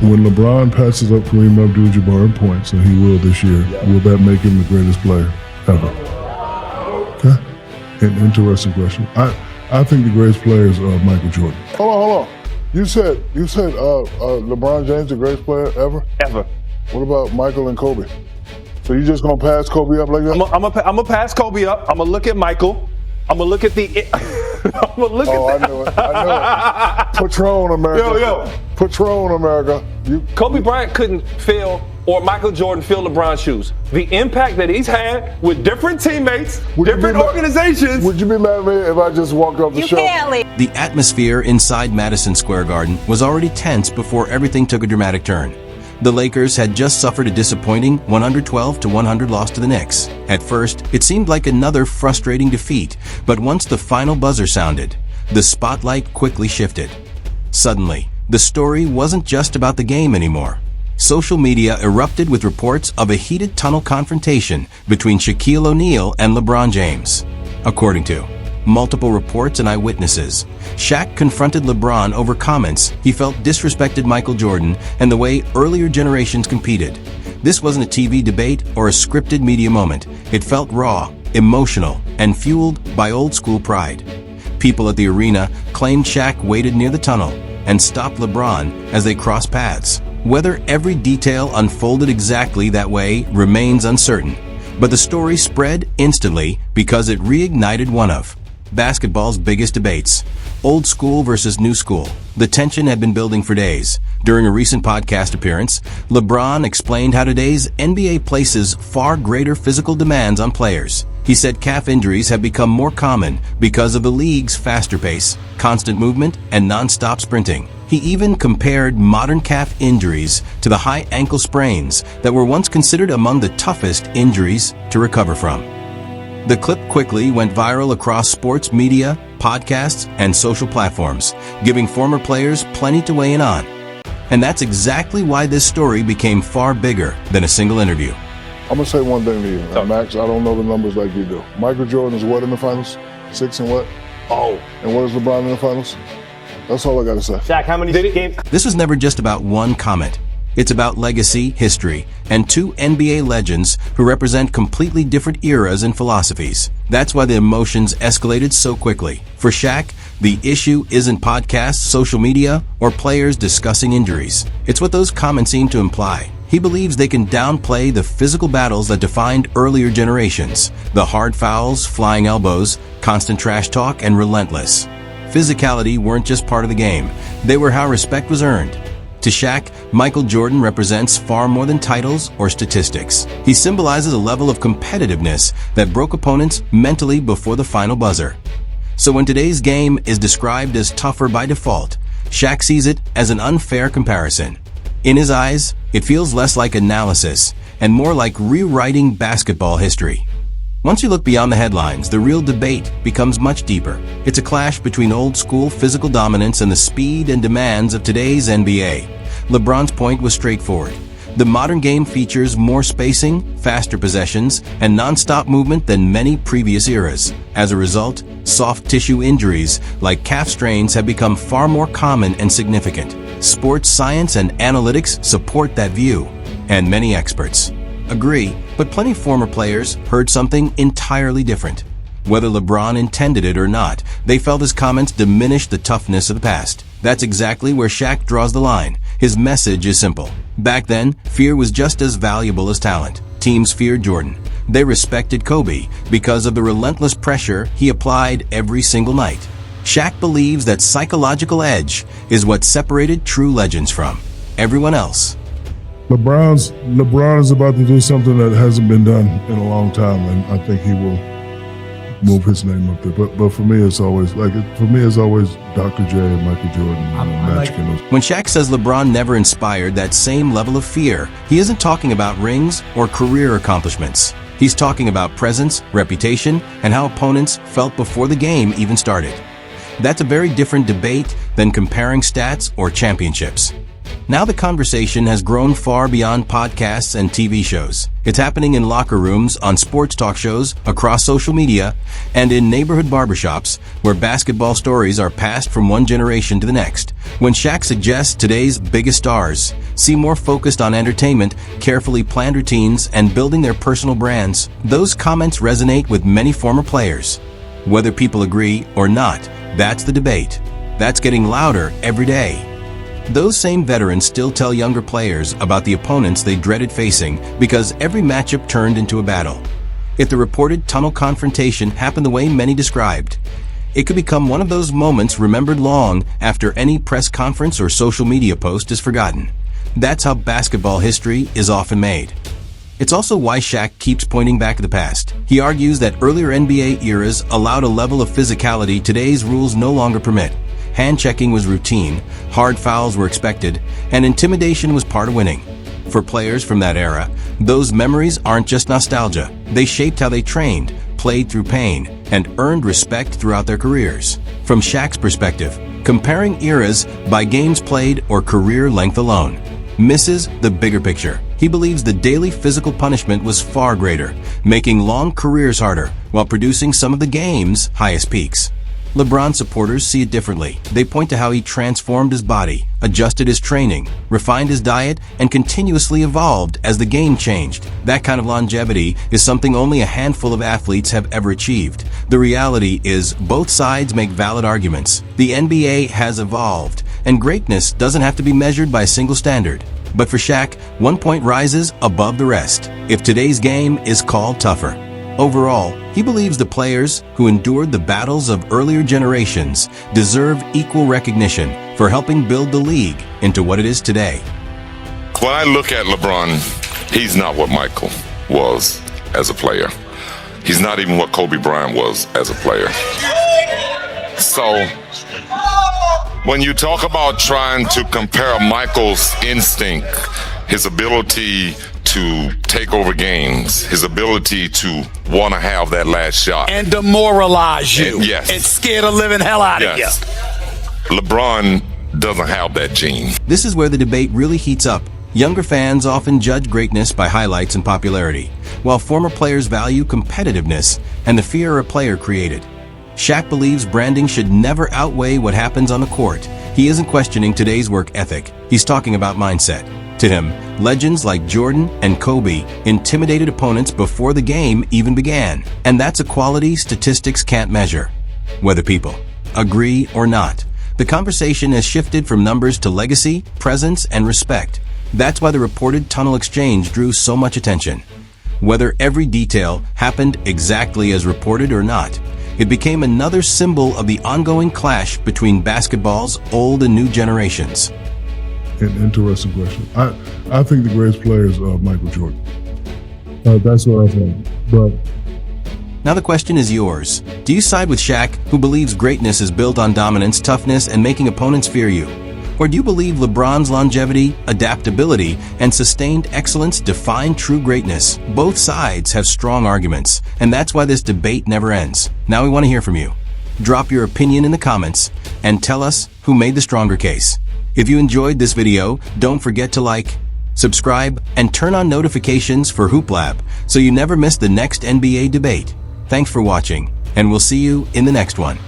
When LeBron passes up Kareem Abdul-Jabbar in points, and he will this year, will that make him the greatest player ever? Okay. An interesting question. I think the greatest player is Michael Jordan. Hold on. You said LeBron James the greatest player ever? Ever. What about Michael and Kobe? So you just gonna pass Kobe up like that? I'm gonna pass Kobe up. I'm gonna look at Michael. I'm gonna look at the. I knew it. Patron America. Yo. Patron America. Kobe Bryant couldn't fill, or Michael Jordan fill LeBron's shoes. The impact that he's had with different teammates, different organizations. Would you be mad at me if I just walked off the show? The atmosphere inside Madison Square Garden was already tense before everything took a dramatic turn. The Lakers had just suffered a disappointing 112-100 loss to the Knicks. At first, it seemed like another frustrating defeat, but once the final buzzer sounded, the spotlight quickly shifted. Suddenly, the story wasn't just about the game anymore. Social media erupted with reports of a heated tunnel confrontation between Shaquille O'Neal and LeBron James. According to multiple reports and eyewitnesses, Shaq confronted LeBron over comments he felt disrespected Michael Jordan and the way earlier generations competed. This wasn't a TV debate or a scripted media moment. It felt raw, emotional, and fueled by old-school pride. People at the arena claimed Shaq waited near the tunnel and stopped LeBron as they crossed paths. Whether every detail unfolded exactly that way remains uncertain, but the story spread instantly because it reignited one of basketball's biggest debates: old school versus new school. The tension had been building for days. During a recent podcast appearance, LeBron explained how today's NBA places far greater physical demands on players. He said calf injuries have become more common because of the league's faster pace, constant movement, and non-stop sprinting. He even compared modern calf injuries to the high ankle sprains that were once considered among the toughest injuries to recover from. The clip quickly went viral across sports media, podcasts, and social platforms, giving former players plenty to weigh in on. And that's exactly why this story became far bigger than a single interview. I'm going to say one thing to you, Max. I don't know the numbers like you do. Michael Jordan is what in the finals? 6 and what? Oh. And what is LeBron in the finals? That's all I got to say. Shaq, how many games? This was never just about one comment. It's about legacy, history, and two NBA legends who represent completely different eras and philosophies. That's why the emotions escalated so quickly. For Shaq, the issue isn't podcasts, social media, or players discussing injuries. It's what those comments seem to imply. He believes they can downplay the physical battles that defined earlier generations: the hard fouls, flying elbows, constant trash talk, and relentless. Physicality weren't just part of the game. They were how respect was earned. To Shaq, Michael Jordan represents far more than titles or statistics. He symbolizes a level of competitiveness that broke opponents mentally before the final buzzer. So when today's game is described as tougher by default, Shaq sees it as an unfair comparison. In his eyes, it feels less like analysis and more like rewriting basketball history. Once you look beyond the headlines, the real debate becomes much deeper. It's a clash between old-school physical dominance and the speed and demands of today's NBA. LeBron's point was straightforward. The modern game features more spacing, faster possessions, and non-stop movement than many previous eras. As a result, soft tissue injuries like calf strains have become far more common and significant. Sports science and analytics support that view, and many experts agree, but plenty of former players heard something entirely different. Whether LeBron intended it or not, they felt his comments diminished the toughness of the past. That's exactly where Shaq draws the line. His message is simple. Back then, fear was just as valuable as talent. Teams feared Jordan. They respected Kobe because of the relentless pressure he applied every single night. Shaq believes that psychological edge is what separated true legends from everyone else. LeBron is about to do something that hasn't been done in a long time, and I think he will move his name up there. But for me, it's always Dr. J and Michael Jordan. When Shaq says LeBron never inspired that same level of fear, he isn't talking about rings or career accomplishments. He's talking about presence, reputation, and how opponents felt before the game even started. That's a very different debate than comparing stats or championships. Now the conversation has grown far beyond podcasts and TV shows. It's happening in locker rooms, on sports talk shows, across social media, and in neighborhood barbershops where basketball stories are passed from one generation to the next. When Shaq suggests today's biggest stars seem more focused on entertainment, carefully planned routines, and building their personal brands, those comments resonate with many former players. Whether people agree or not, that's the debate. That's getting louder every day. Those same veterans still tell younger players about the opponents they dreaded facing because every matchup turned into a battle. If the reported tunnel confrontation happened the way many described, it could become one of those moments remembered long after any press conference or social media post is forgotten. That's how basketball history is often made. It's also why Shaq keeps pointing back at the past. He argues that earlier NBA eras allowed a level of physicality today's rules no longer permit. Hand-checking was routine, hard fouls were expected, and intimidation was part of winning. For players from that era, those memories aren't just nostalgia. They shaped how they trained, played through pain, and earned respect throughout their careers. From Shaq's perspective, comparing eras by games played or career length alone misses the bigger picture. He believes the daily physical punishment was far greater, making long careers harder while producing some of the game's highest peaks. LeBron supporters see it differently. They point to how he transformed his body, adjusted his training, refined his diet, and continuously evolved as the game changed. That kind of longevity is something only a handful of athletes have ever achieved. The reality is both sides make valid arguments. The NBA has evolved, and greatness doesn't have to be measured by a single standard. But for Shaq, one point rises above the rest. If today's game is called tougher. Overall, he believes the players who endured the battles of earlier generations deserve equal recognition for helping build the league into what it is today. When I look at LeBron, he's not what Michael was as a player. He's not even what Kobe Bryant was as a player. So, when you talk about trying to compare Michael's instinct, his ability to take over games, his ability to want to have that last shot. And demoralize you. And, yes. And scare the living hell out of you. LeBron doesn't have that gene. This is where the debate really heats up. Younger fans often judge greatness by highlights and popularity, while former players value competitiveness and the fear a player created. Shaq believes branding should never outweigh what happens on the court. He isn't questioning today's work ethic. He's talking about mindset. To him, legends like Jordan and Kobe intimidated opponents before the game even began. And that's a quality statistics can't measure. Whether people agree or not, the conversation has shifted from numbers to legacy, presence, and respect. That's why the reported tunnel exchange drew so much attention. Whether every detail happened exactly as reported or not, it became another symbol of the ongoing clash between basketball's old and new generations. An interesting question. I think the greatest player is Michael Jordan. That's what I think. But now the question is yours. Do you side with Shaq, who believes greatness is built on dominance, toughness, and making opponents fear you? Or do you believe LeBron's longevity, adaptability, and sustained excellence define true greatness? Both sides have strong arguments, and that's why this debate never ends. Now we want to hear from you. Drop your opinion in the comments and tell us who made the stronger case. If you enjoyed this video, don't forget to like, subscribe, and turn on notifications for Hoop Lab so you never miss the next NBA debate. Thanks for watching, and we'll see you in the next one.